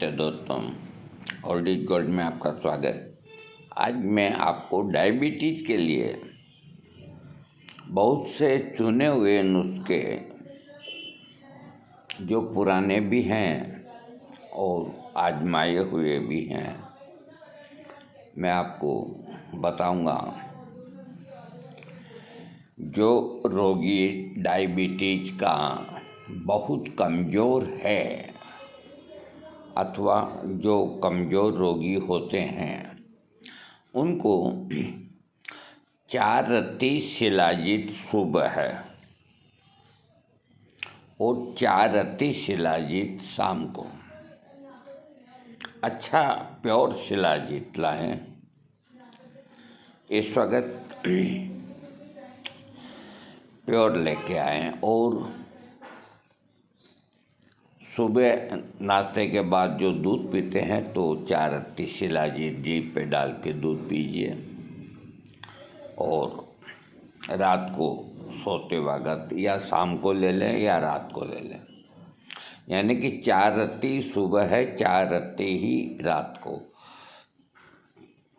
नमस्ते दोस्तों, old is gold में आपका स्वागत। आज मैं आपको डायबिटीज़ के लिए बहुत से चुने हुए नुस्खे जो पुराने भी हैं और आजमाए हुए भी हैं, मैं आपको बताऊंगा। जो रोगी डायबिटीज का बहुत कमज़ोर है अथवा जो कमज़ोर रोगी होते हैं उनको 4 रत्ती शिलाजीत सुबह है और 4 रत्ती शिलाजीत शाम को। अच्छा प्योर शिलाजीत लाएं। इस वक्त प्योर लेके आएं और सुबह नाश्ते के बाद जो दूध पीते हैं तो 4 रत्ती शिलाजीत जीभ पे डाल के दूध पीजिए और रात को सोते वक्त या शाम को ले लें या रात को ले लें। यानी कि 4 रत्ती सुबह है, 4 रत्ती ही रात को।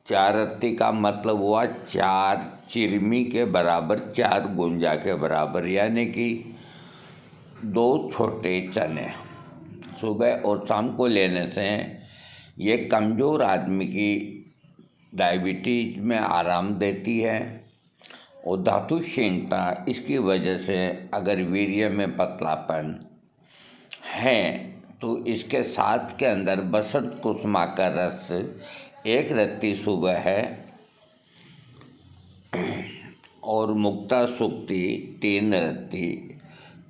4 रत्ती का मतलब हुआ 4 चिरमी के बराबर, 4 गुंजा के बराबर, यानी कि 2 छोटे चने सुबह और शाम को लेने से ये कमज़ोर आदमी की डायबिटीज में आराम देती है। और धातु क्षीणता, इसकी वजह से अगर वीर्य में पतलापन है तो इसके साथ के अंदर बसंत कुसुमा का रस 1 रत्ती सुबह है और मुक्ता सुक्ति 3 रत्ती,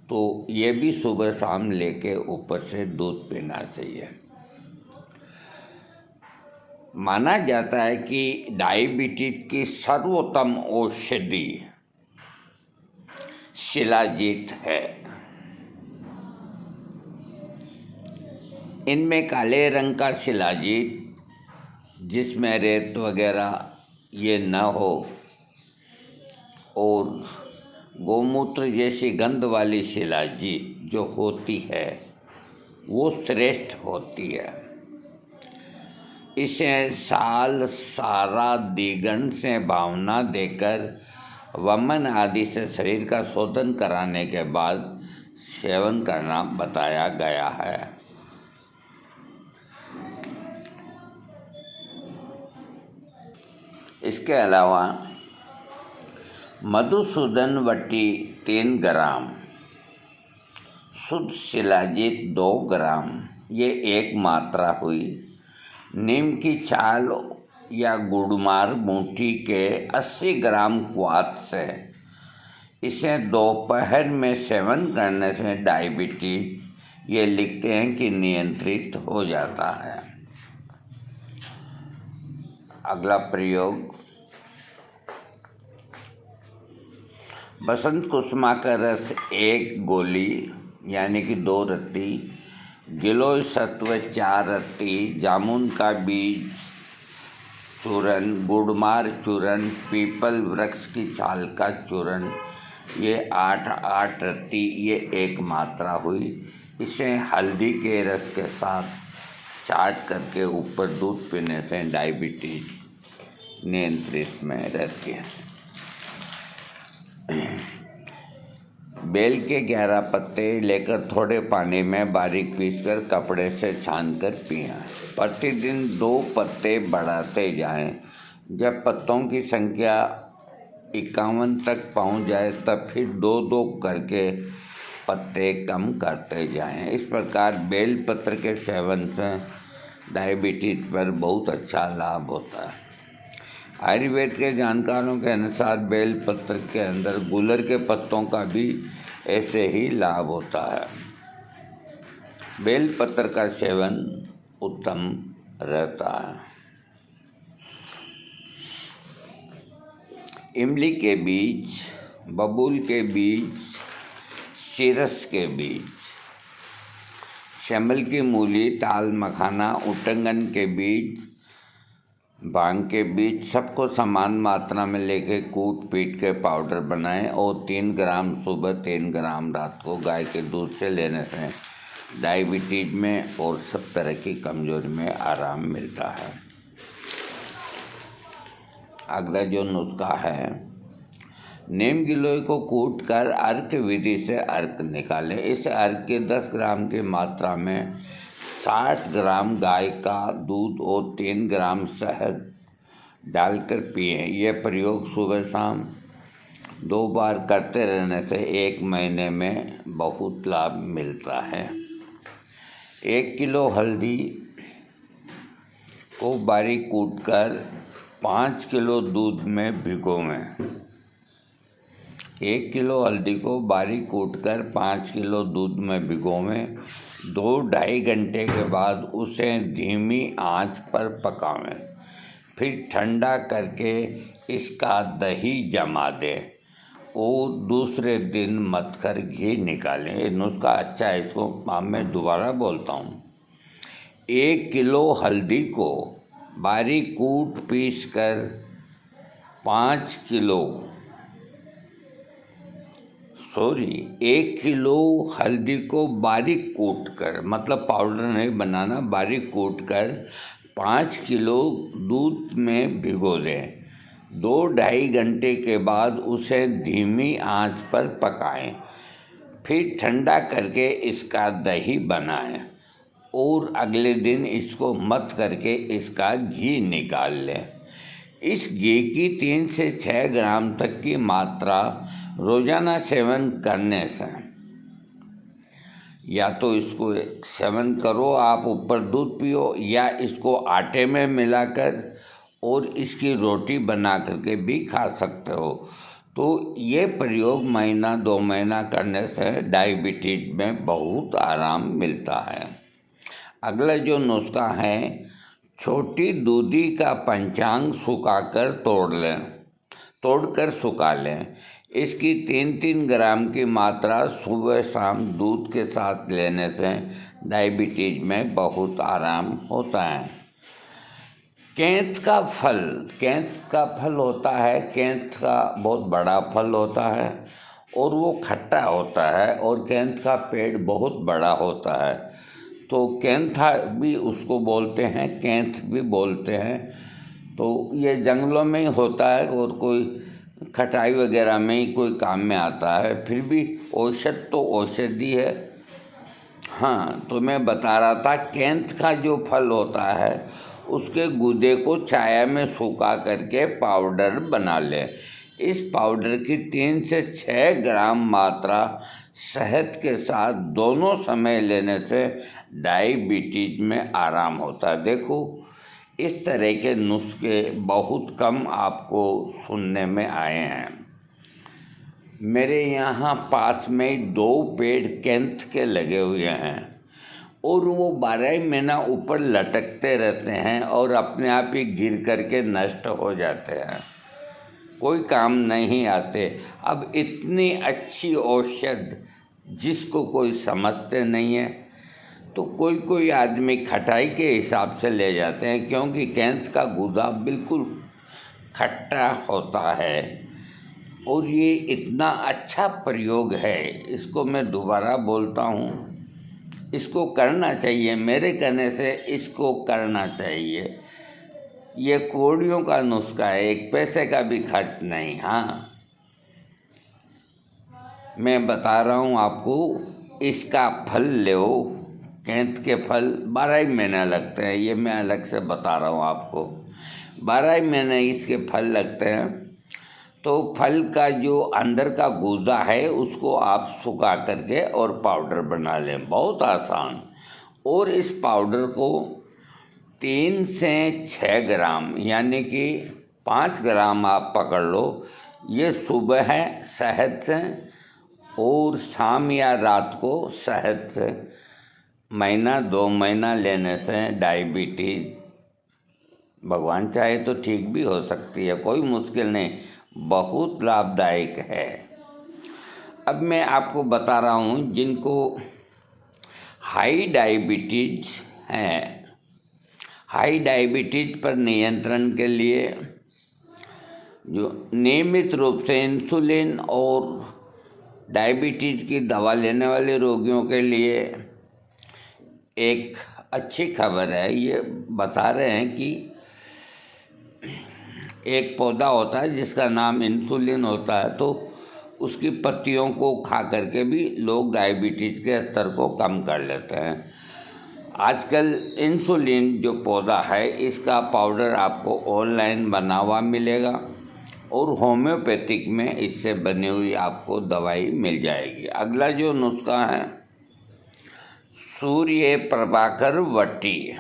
तो ये भी सुबह शाम लेके ऊपर से दूध पीना चाहिए। माना जाता है कि डायबिटीज की सर्वोत्तम औषधि शिलाजीत है। इनमें काले रंग का शिलाजीत जिसमें रेत वगैरह ये न हो और गोमूत्र जैसी गंध वाली शिलाजीत जो होती है वो श्रेष्ठ होती है। इसे साल सारा द्विगुण से भावना देकर वमन आदि से शरीर का शोधन कराने के बाद सेवन करना बताया गया है। इसके अलावा मधुसूदन वटी 3 ग्राम, शुद्ध शिलाजीत 2 ग्राम, ये एक मात्रा हुई। नीम की छाल या गुड़मार मुट्ठी के 80 ग्राम क्वाथ से इसे दोपहर में सेवन करने से डायबिटीज ये लिखते हैं कि नियंत्रित हो जाता है। अगला प्रयोग बसंत कुसुमा का रस 1 गोली यानी कि 2 रत्ती, गिलोय सत्व 4 रत्ती, जामुन का बीज चूरन, गुड़मार चूरन, पीपल वृक्ष की छाल का चूरन, ये 8 रत्ती, ये एक मात्रा हुई। इसे हल्दी के रस के साथ चाट करके ऊपर दूध पीने से डायबिटीज नियंत्रित में रहती है। बेल के 11 पत्ते लेकर थोड़े पानी में बारीक पीसकर कपड़े से छानकर पिएं। प्रतिदिन 2 पत्ते बढ़ाते जाएं। जब पत्तों की संख्या 51 तक पहुंच जाए तब फिर 2-2 करके पत्ते कम करते जाएं। इस प्रकार बेल पत्र के सेवन से डायबिटीज पर बहुत अच्छा लाभ होता है। आयुर्वेद के जानकारों के अनुसार बेल पत्र के अंदर गुलर के पत्तों का भी ऐसे ही लाभ होता है। बेल पत्र का सेवन उत्तम रहता है। इमली के बीज, बबूल के बीज, सिरस के बीज, शमल की मूली, ताल मखाना, उटंगन के बीज, भांग के बीज सबको समान मात्रा में लेके कूट पीट के पाउडर बनाएं और 3 ग्राम सुबह 3 ग्राम रात को गाय के दूध से लेने से डायबिटीज में और सब तरह की कमजोरी में आराम मिलता है। अगला जो नुस्खा है, नीम गिलोय को कूटकर अर्क विधि से अर्क निकालें। इस अर्क के 10 ग्राम की मात्रा में 60 ग्राम गाय का दूध और 3 ग्राम शहद डालकर पिएं। यह प्रयोग सुबह शाम 2 बार करते रहने से 1 महीने में बहुत लाभ मिलता है। 1 किलो हल्दी को बारीक कूटकर 5 किलो दूध में भिगोएं। 1 किलो हल्दी को बारीक कूटकर 5 किलो दूध में भिगोएं। 2-2.5 घंटे के बाद उसे धीमी आंच पर पकाएं। फिर ठंडा करके इसका दही जमा दें और दूसरे दिन मथकर घी निकालें। ये नुस्खा अच्छा है, इसको मैं दोबारा बोलता हूँ। 1 किलो हल्दी को बारीक कूट पीस कर 1 किलो हल्दी को बारीक कूट कर, मतलब पाउडर नहीं बनाना, बारीक कूट कर 5 किलो दूध में भिगो दें। 2-2.5 घंटे के बाद उसे धीमी आंच पर पकाएं। फिर ठंडा करके इसका दही बनाएं और अगले दिन इसको मथ करके इसका घी निकाल लें। इस घी की 3 से 6 ग्राम तक की मात्रा रोजाना सेवन करने से, या तो इसको सेवन करो आप, ऊपर दूध पियो, या इसको आटे में मिलाकर और इसकी रोटी बना करके भी खा सकते हो। तो ये प्रयोग 1-2 महीना करने से डायबिटीज में बहुत आराम मिलता है। अगला जो नुस्खा है, छोटी दूधी का पंचांग सुखाकर तोड़कर सुखा लें। इसकी 3-3 ग्राम की मात्रा सुबह शाम दूध के साथ लेने से डायबिटीज में बहुत आराम होता है। केंत का फल होता है, केंत का बहुत बड़ा फल होता है और वो खट्टा होता है, और केंत का पेड़ बहुत बड़ा होता है, तो केंथा भी उसको बोलते हैं, केंथ भी बोलते हैं। तो ये जंगलों में ही होता है और कोई खटाई वगैरह में ही कोई काम में आता है। फिर भी औषध तो औषधि है। हाँ, तो मैं बता रहा था, केंथ का जो फल होता है उसके गूदे को छाया में सुखा करके पाउडर बना लें। इस पाउडर की 3 से 6 ग्राम मात्रा शहद के साथ दोनों समय लेने से डायबिटीज में आराम होता है। देखो, इस तरह के नुस्खे बहुत कम आपको सुनने में आए हैं। मेरे यहाँ पास में 2 पेड़ केंथ के लगे हुए हैं और वो 12 महीना ऊपर लटकते रहते हैं और अपने आप ही गिर करके नष्ट हो जाते हैं, कोई काम नहीं आते। अब इतनी अच्छी औषध जिसको कोई समझते नहीं है, तो कोई आदमी खटाई के हिसाब से ले जाते हैं, क्योंकि केंथ का गूदा बिल्कुल खट्टा होता है और ये इतना अच्छा प्रयोग है। इसको मैं दोबारा बोलता हूँ, इसको करना चाहिए, मेरे कहने से इसको करना चाहिए। ये कौड़ियों का नुस्खा है, 1 पैसे का भी खर्च नहीं। हाँ, मैं बता रहा हूँ आपको, इसका फल लो। केंथ के फल 12 महीने लगते हैं, ये मैं अलग से बता रहा हूँ आपको। 12 महीने इसके फल लगते हैं। तो फल का जो अंदर का गूदा है उसको आप सुखा करके और पाउडर बना लें, बहुत आसान। और इस पाउडर को 3 से 6 ग्राम, यानी कि 5 ग्राम आप पकड़ लो। ये सुबह है शहद से और शाम या रात को शहद से 1-2 महीना लेने से डायबिटीज भगवान चाहे तो ठीक भी हो सकती है, कोई मुश्किल नहीं, बहुत लाभदायक है। अब मैं आपको बता रहा हूँ जिनको हाई डायबिटीज है, हाई डायबिटीज पर नियंत्रण के लिए जो नियमित रूप से इंसुलिन और डायबिटीज की दवा लेने वाले रोगियों के लिए एक अच्छी खबर है। ये बता रहे हैं कि एक पौधा होता है जिसका नाम इंसुलिन होता है, तो उसकी पत्तियों को खा करके भी लोग डायबिटीज़ के स्तर को कम कर लेते हैं। आजकल इंसुलिन जो पौधा है इसका पाउडर आपको ऑनलाइन बना हुआ मिलेगा और होम्योपैथिक में इससे बनी हुई आपको दवाई मिल जाएगी। अगला जो नुस्खा है सूर्य प्रभाकर वटी,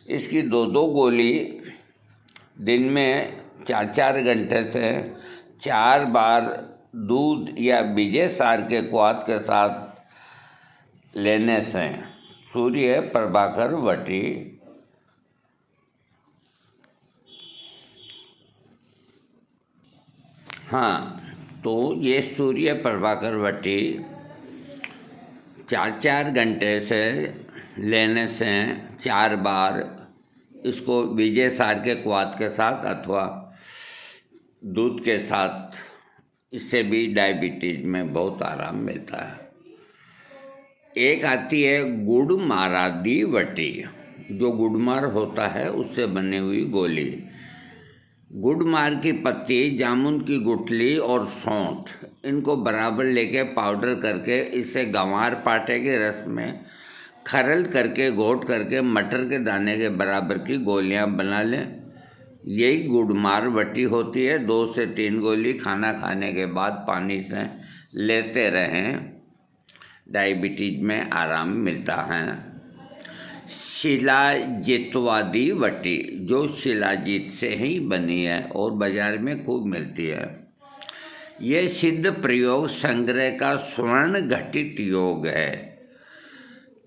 इसकी 2-2 गोली दिन में 4-4 घंटे से 4 बार दूध या बीजे सार के क्वाथ के साथ लेने से सूर्य प्रभाकर वटी हाँ, तो ये सूर्य प्रभाकर वटी 4-4 घंटे से लेने से 4 बार इसको विजय सार के क्वाथ के साथ अथवा दूध के साथ, इससे भी डायबिटीज में बहुत आराम मिलता है। एक आती है गुड़मारादी वटी, जो गुड़मार होता है उससे बनी हुई गोली। गुड़मार की पत्ती, जामुन की गुठली और सौंठ, इनको बराबर लेके पाउडर करके इसे गंवार पाटे के रस में खरल करके घोट करके मटर के दाने के बराबर की गोलियां बना लें। यही गुड़मार वटी होती है। 2 से 3 गोली खाना खाने के बाद पानी से लेते रहें, डायबिटीज में आराम मिलता है। शिलाजितवादी वटी, जो शिलाजीत से ही बनी है और बाजार में खूब मिलती है। ये सिद्ध प्रयोग संग्रह का स्वर्ण घटित योग है।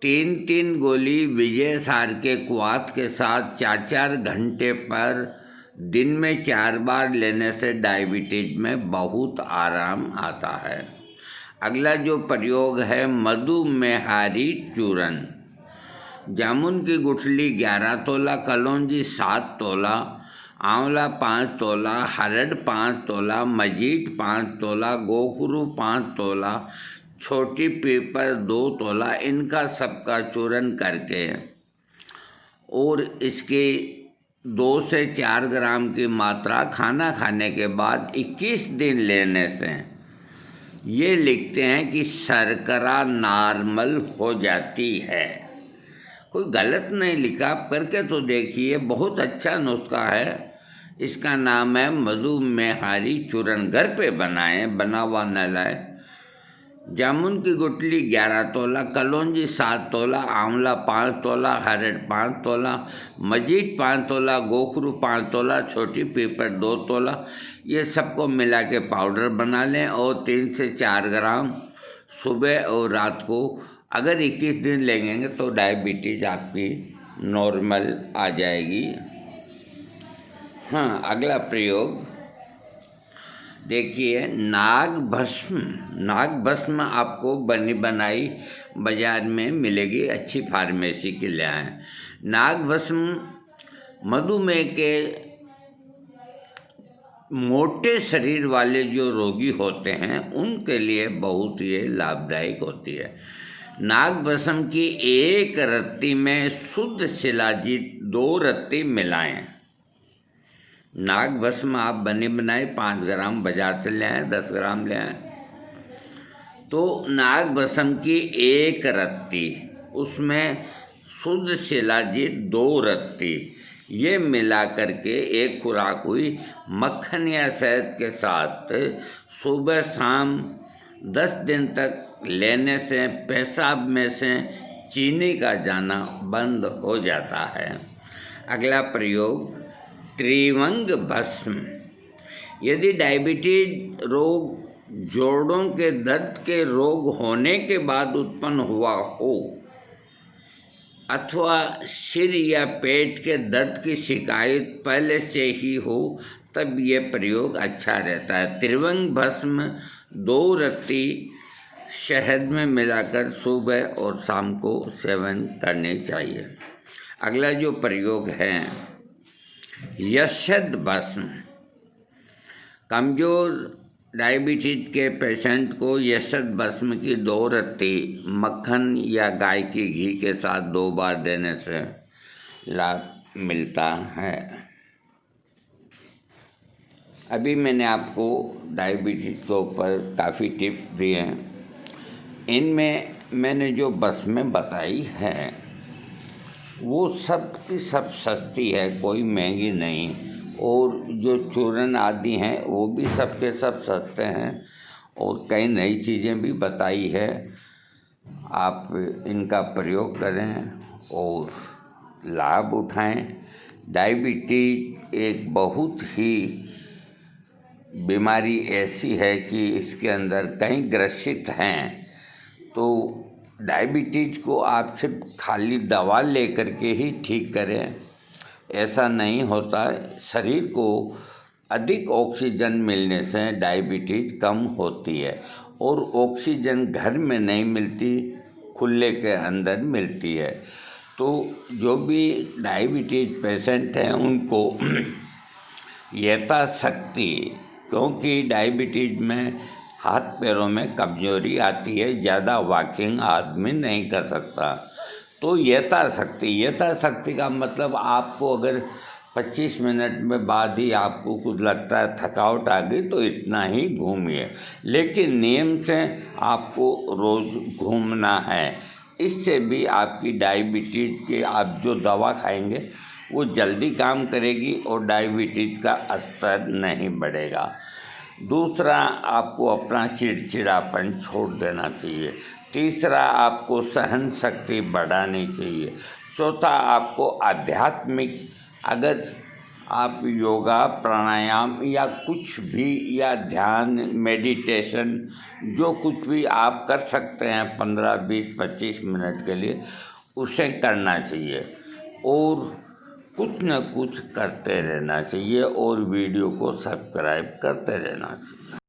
3-3 गोली विजय सार के क्वाथ के साथ 4-4 घंटे पर दिन में 4 बार लेने से डायबिटीज में बहुत आराम आता है। अगला जो प्रयोग है मधुमेहारी चूर्ण। जामुन की गुठली 11 तोला, कलौंजी 7 तोला, आंवला 5 तोला, हरड़ 5 तोला, मजीठ 5 तोला, गोखरू 5 तोला, छोटी पीपर 2 तोला, इनका सबका चूर्ण करके और इसके 2 से 4 ग्राम की मात्रा खाना खाने के बाद 21 दिन लेने से ये लिखते हैं कि शर्करा नॉर्मल हो जाती है। कोई गलत नहीं लिखा, आप करके तो देखिए, बहुत अच्छा नुस्खा है। इसका नाम है मधुमेहारी चूर्ण। घर पे बनाएं, बना हुआ न लाए। जामुन की गुठली 11 तोला, कलौंजी 7 तोला, आंवला 5 तोला, हरड़ 5 तोला, मजीठ 5 तोला, गोखरू 5 तोला, छोटी पीपर 2 तोला, ये सबको मिला के पाउडर बना लें और 3 से 4 ग्राम सुबह और रात को अगर 21 दिन लेंगे तो डायबिटीज आपकी नॉर्मल आ जाएगी। हाँ, अगला प्रयोग देखिए नाग भस्म। नाग भस्म आपको बनी बनाई बाजार में मिलेगी, अच्छी फार्मेसी के ले आएँ। नाग भस्म मधुमेह के मोटे शरीर वाले जो रोगी होते हैं उनके लिए बहुत ये लाभदायक होती है। नाग भस्म की 1 रत्ती में शुद्ध शिलाजीत 2 रत्ती मिलाएं। नाग भस्म आप बनी बनाई 5 ग्राम बाजार से ले आए, 10 ग्राम ले आए, तो नाग भस्म की 1 रत्ती, उसमें शुद्ध शिलाजीत 2 रत्ती, ये मिला करके एक खुराक हुई। मक्खन या शहद के साथ सुबह शाम 10 दिन तक लेने से पेशाब में से चीनी का जाना बंद हो जाता है। अगला प्रयोग त्रिवंग भस्म। यदि डायबिटीज रोग जोड़ों के दर्द के रोग होने के बाद उत्पन्न हुआ हो अथवा सिर या पेट के दर्द की शिकायत पहले से ही हो, तब ये प्रयोग अच्छा रहता है। त्रिवंग भस्म 2 रत्ती शहद में मिलाकर सुबह और शाम को सेवन करनी चाहिए। अगला जो प्रयोग है यशद भस्म। कमज़ोर डायबिटीज के पेशेंट को यशत भस्म की 2 रत्ती मक्खन या गाय के घी के साथ 2 बार देने से लाभ मिलता है। अभी मैंने आपको डायबिटीज के ऊपर काफ़ी टिप्स दिए हैं। इनमें मैंने जो भस्में बताई है वो सब की सब सस्ती है, कोई महंगी नहीं। और जो चूर्ण आदि हैं वो भी सब के सब सस्ते हैं। और कई नई चीज़ें भी बताई है, आप इनका प्रयोग करें और लाभ उठाएं। डायबिटीज एक बहुत ही बीमारी ऐसी है कि इसके अंदर कई ग्रसित हैं, तो डायबिटीज को आप सिर्फ खाली दवा लेकर के ही ठीक करें, ऐसा नहीं होता। शरीर को अधिक ऑक्सीजन मिलने से डायबिटीज कम होती है। और ऑक्सीजन घर में नहीं मिलती, खुले के अंदर मिलती है। तो जो भी डायबिटीज पेशेंट हैं उनको यथाशक्ति, क्योंकि डायबिटीज में हाथ पैरों में कमजोरी आती है, ज़्यादा वॉकिंग आदमी नहीं कर सकता, तो यथाशक्ति का मतलब आपको अगर 25 मिनट में बाद ही आपको कुछ लगता है थकावट आ गई तो इतना ही घूमिए, लेकिन नियम से आपको रोज़ घूमना है। इससे भी आपकी डायबिटीज़ के आप जो दवा खाएंगे वो जल्दी काम करेगी और डायबिटीज़ का स्तर नहीं बढ़ेगा। दूसरा, आपको अपना चिड़चिड़ापन छोड़ देना चाहिए। तीसरा, आपको सहन शक्ति बढ़ानी चाहिए। चौथा, आपको आध्यात्मिक, अगर आप योगा, प्राणायाम या कुछ भी, या ध्यान, मेडिटेशन, जो कुछ भी आप कर सकते हैं 15, 20, 25 मिनट के लिए, उसे करना चाहिए। और कुछ न कुछ करते रहना चाहिए और वीडियो को सब्सक्राइब करते रहना चाहिए।